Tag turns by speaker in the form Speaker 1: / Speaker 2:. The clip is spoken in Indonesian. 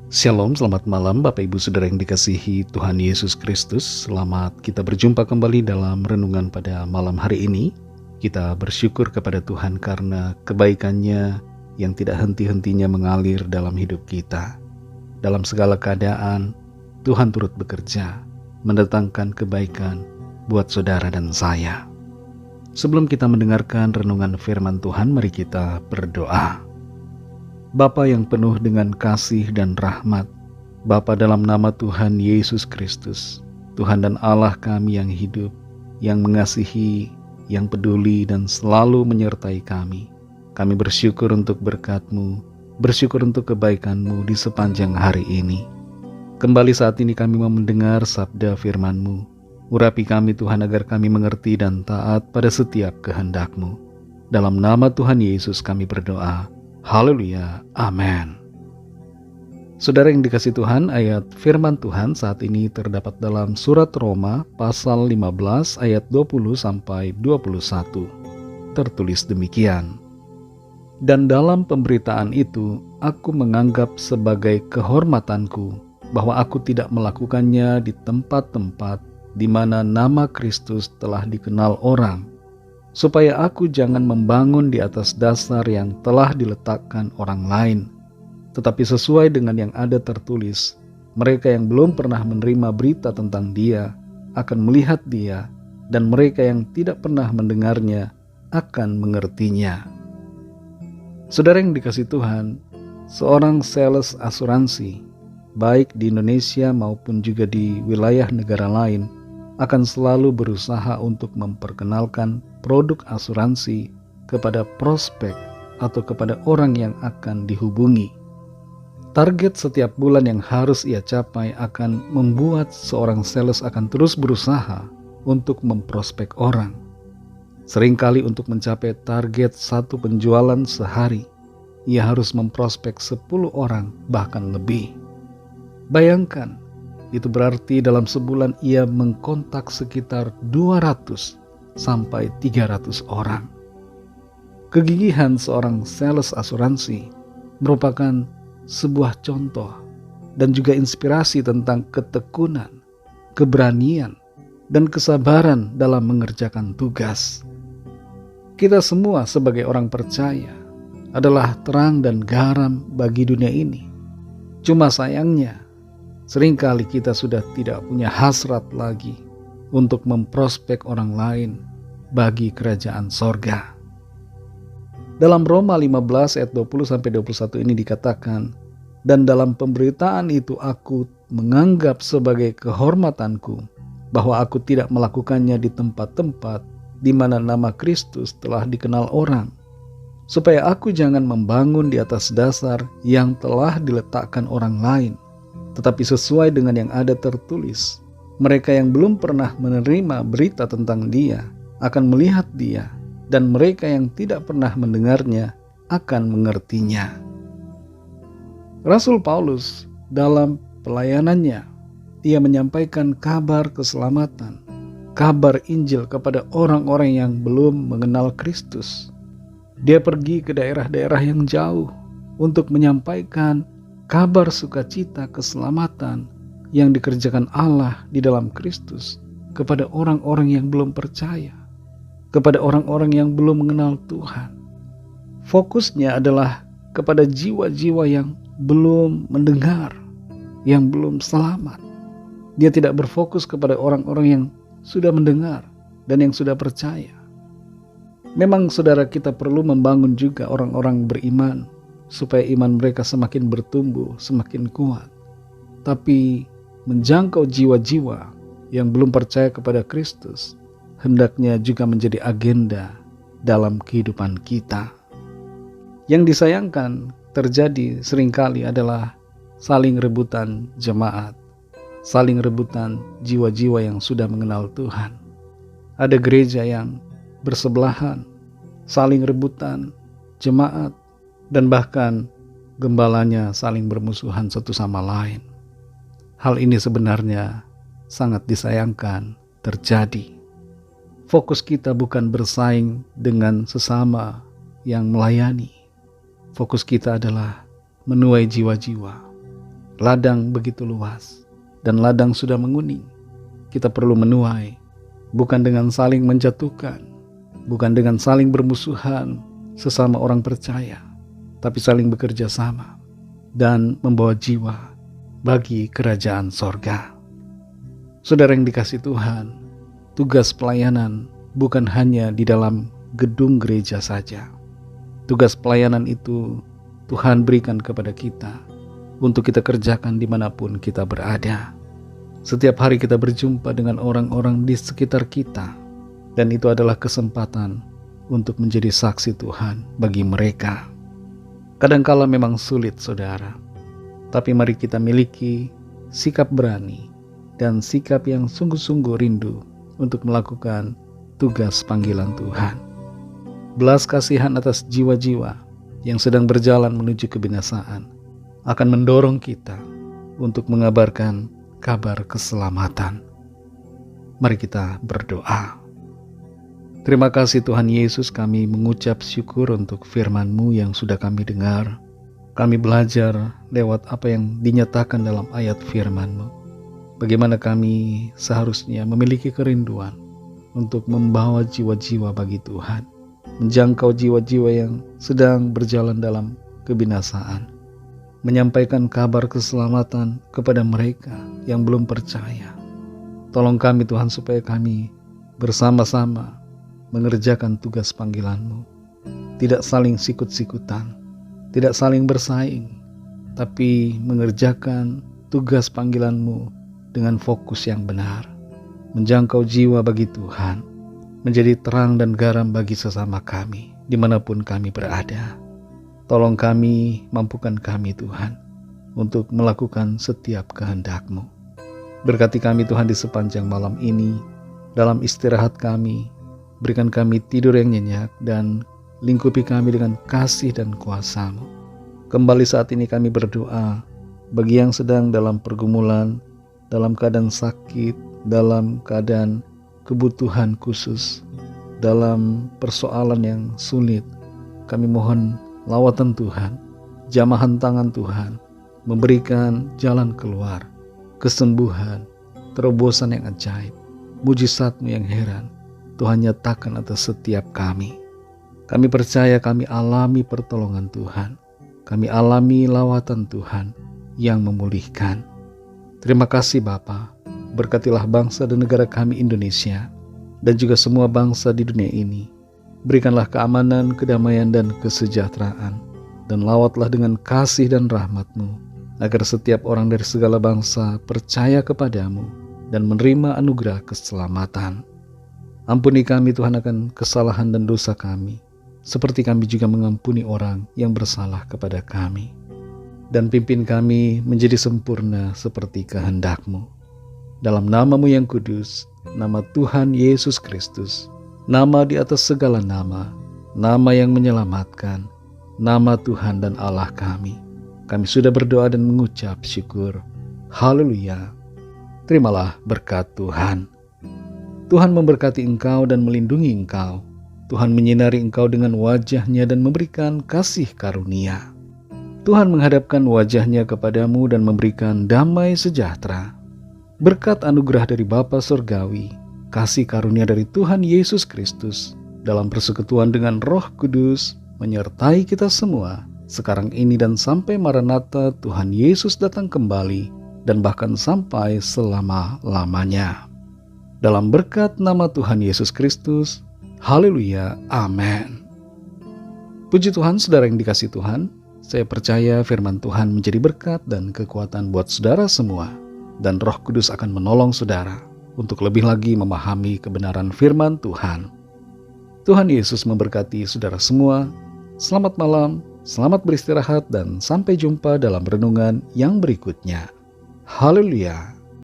Speaker 1: Shalom, selamat malam Bapak Ibu Saudara yang dikasihi Tuhan Yesus Kristus. Selamat kita berjumpa kembali dalam renungan pada malam hari ini. Kita bersyukur kepada Tuhan karena kebaikan-Nya yang tidak henti-hentinya mengalir dalam hidup kita. Dalam segala keadaan, Tuhan turut bekerja, mendatangkan kebaikan buat saudara dan saya. Sebelum kita mendengarkan renungan firman Tuhan, mari kita berdoa. Bapa yang penuh dengan kasih dan rahmat, Bapa dalam nama Tuhan Yesus Kristus, Tuhan dan Allah kami yang hidup, yang mengasihi, yang peduli dan selalu menyertai kami. Kami bersyukur untuk berkat-Mu, bersyukur untuk kebaikan-Mu di sepanjang hari ini. Kembali saat ini kami mau mendengar sabda firman-Mu. Urapi kami Tuhan agar kami mengerti dan taat pada setiap kehendak-Mu. Dalam nama Tuhan Yesus kami berdoa. Haleluya, amin. Saudara yang dikasihi Tuhan, ayat firman Tuhan saat ini terdapat dalam surat Roma pasal 15 ayat 20-21. Tertulis demikian. Dan dalam pemberitaan itu, aku menganggap sebagai kehormatanku bahwa aku tidak melakukannya di tempat-tempat di mana nama Kristus telah dikenal orang, supaya aku jangan membangun di atas dasar yang telah diletakkan orang lain, tetapi sesuai dengan yang ada tertulis, mereka yang belum pernah menerima berita tentang Dia akan melihat Dia, dan mereka yang tidak pernah mendengarnya akan mengertinya. Saudara yang dikasihi Tuhan, seorang sales asuransi, baik di Indonesia maupun juga di wilayah negara lain, akan selalu berusaha untuk memperkenalkan produk asuransi kepada prospek atau kepada orang yang akan dihubungi. Target setiap bulan yang harus ia capai akan membuat seorang sales akan terus berusaha untuk memprospek orang. Seringkali untuk mencapai target satu penjualan sehari, ia harus memprospek 10 orang bahkan lebih. Bayangkan, itu berarti dalam sebulan ia mengkontak sekitar 200 sampai 300 orang. Kegigihan seorang sales asuransi merupakan sebuah contoh dan juga inspirasi tentang ketekunan, keberanian, dan kesabaran dalam mengerjakan tugas. Kita semua sebagai orang percaya adalah terang dan garam bagi dunia ini. Cuma sayangnya, seringkali kita sudah tidak punya hasrat lagi untuk memprospek orang lain bagi kerajaan sorga. Dalam Roma 15 ayat 20-21 ini dikatakan, dan dalam pemberitaan itu aku menganggap sebagai kehormatanku bahwa aku tidak melakukannya di tempat-tempat di mana nama Kristus telah dikenal orang, supaya aku jangan membangun di atas dasar yang telah diletakkan orang lain, tetapi sesuai dengan yang ada tertulis, mereka yang belum pernah menerima berita tentang Dia akan melihat Dia, dan mereka yang tidak pernah mendengarnya akan mengertinya. Rasul Paulus dalam pelayanannya, ia menyampaikan kabar keselamatan, kabar Injil kepada orang-orang yang belum mengenal Kristus. Dia pergi ke daerah-daerah yang jauh untuk menyampaikan kabar sukacita keselamatan yang dikerjakan Allah di dalam Kristus kepada orang-orang yang belum percaya, kepada orang-orang yang belum mengenal Tuhan. Fokusnya adalah kepada jiwa-jiwa yang belum mendengar, yang belum selamat. Dia tidak berfokus kepada orang-orang yang sudah mendengar dan yang sudah percaya. Memang saudara, kita perlu membangun juga orang-orang beriman supaya iman mereka semakin bertumbuh, semakin kuat. Tapi menjangkau jiwa-jiwa yang belum percaya kepada Kristus hendaknya juga menjadi agenda dalam kehidupan kita. Yang disayangkan terjadi seringkali adalah saling rebutan jemaat, saling rebutan jiwa-jiwa yang sudah mengenal Tuhan. Ada gereja yang bersebelahan, saling rebutan jemaat, dan bahkan gembalanya saling bermusuhan satu sama lain. Hal ini sebenarnya sangat disayangkan terjadi. Fokus kita bukan bersaing dengan sesama yang melayani. Fokus kita adalah menuai jiwa-jiwa. Ladang begitu luas, dan ladang sudah menguning. Kita perlu menuai, bukan dengan saling menjatuhkan, bukan dengan saling bermusuhan sesama orang percaya, tapi saling bekerja sama dan membawa jiwa bagi kerajaan sorga. Saudara yang dikasihi Tuhan, tugas pelayanan bukan hanya di dalam gedung gereja saja. Tugas pelayanan itu Tuhan berikan kepada kita untuk kita kerjakan dimanapun kita berada. Setiap hari kita berjumpa dengan orang-orang di sekitar kita, dan itu adalah kesempatan untuk menjadi saksi Tuhan bagi mereka. Kadangkala memang sulit, saudara, tapi mari kita miliki sikap berani dan sikap yang sungguh-sungguh rindu untuk melakukan tugas panggilan Tuhan. Belas kasihan atas jiwa-jiwa yang sedang berjalan menuju kebinasaan akan mendorong kita untuk mengabarkan kabar keselamatan. Mari kita berdoa. Terima kasih Tuhan Yesus, kami mengucap syukur untuk firman-Mu yang sudah kami dengar. Kami belajar lewat apa yang dinyatakan dalam ayat firman-Mu. Bagaimana kami seharusnya memiliki kerinduan untuk membawa jiwa-jiwa bagi Tuhan, menjangkau jiwa-jiwa yang sedang berjalan dalam kebinasaan, menyampaikan kabar keselamatan kepada mereka yang belum percaya. Tolong kami Tuhan supaya kami bersama-sama mengerjakan tugas panggilan-Mu, tidak saling sikut-sikutan, tidak saling bersaing, tapi mengerjakan tugas panggilan-Mu dengan fokus yang benar, menjangkau jiwa bagi Tuhan, menjadi terang dan garam bagi sesama kami dimanapun kami berada. Tolong kami, mampukan kami Tuhan untuk melakukan setiap kehendak-Mu. Berkati kami Tuhan di sepanjang malam ini, dalam istirahat kami, berikan kami tidur yang nyenyak dan lingkupi kami dengan kasih dan kuasa-Mu. Kembali saat ini kami berdoa bagi yang sedang dalam pergumulan, dalam keadaan sakit, dalam keadaan kebutuhan khusus, dalam persoalan yang sulit. Kami mohon lawatan Tuhan, jamahan tangan Tuhan, memberikan jalan keluar, kesembuhan, terobosan yang ajaib, mujizat-Mu yang heran, Tuhan nyatakan atas setiap kami. Kami percaya kami alami pertolongan Tuhan, kami alami lawatan Tuhan yang memulihkan. Terima kasih Bapa, berkatilah bangsa dan negara kami Indonesia, dan juga semua bangsa di dunia ini. Berikanlah keamanan, kedamaian, dan kesejahteraan, dan lawatlah dengan kasih dan rahmat-Mu, agar setiap orang dari segala bangsa percaya kepadamu dan menerima anugerah keselamatan. Ampuni kami Tuhan akan kesalahan dan dosa kami, seperti kami juga mengampuni orang yang bersalah kepada kami. Dan pimpin kami menjadi sempurna seperti kehendak-Mu. Dalam nama-Mu yang kudus, nama Tuhan Yesus Kristus, nama di atas segala nama, nama yang menyelamatkan, nama Tuhan dan Allah kami sudah berdoa dan mengucap syukur. Haleluya. Terimalah berkat Tuhan. Tuhan memberkati engkau dan melindungi engkau. Tuhan menyinari engkau dengan wajah-Nya dan memberikan kasih karunia. Tuhan menghadapkan wajah-Nya kepadamu dan memberikan damai sejahtera. Berkat anugerah dari Bapa Surgawi, kasih karunia dari Tuhan Yesus Kristus, dalam persekutuan dengan Roh Kudus, menyertai kita semua, sekarang ini dan sampai Maranatha Tuhan Yesus datang kembali, dan bahkan sampai selama-lamanya. Dalam berkat nama Tuhan Yesus Kristus, haleluya, amin. Puji Tuhan, saudara yang dikasihi Tuhan, saya percaya firman Tuhan menjadi berkat dan kekuatan buat saudara semua, dan Roh Kudus akan menolong saudara untuk lebih lagi memahami kebenaran firman Tuhan. Tuhan Yesus memberkati saudara semua. Selamat malam, selamat beristirahat, dan sampai jumpa dalam renungan yang berikutnya. Haleluya.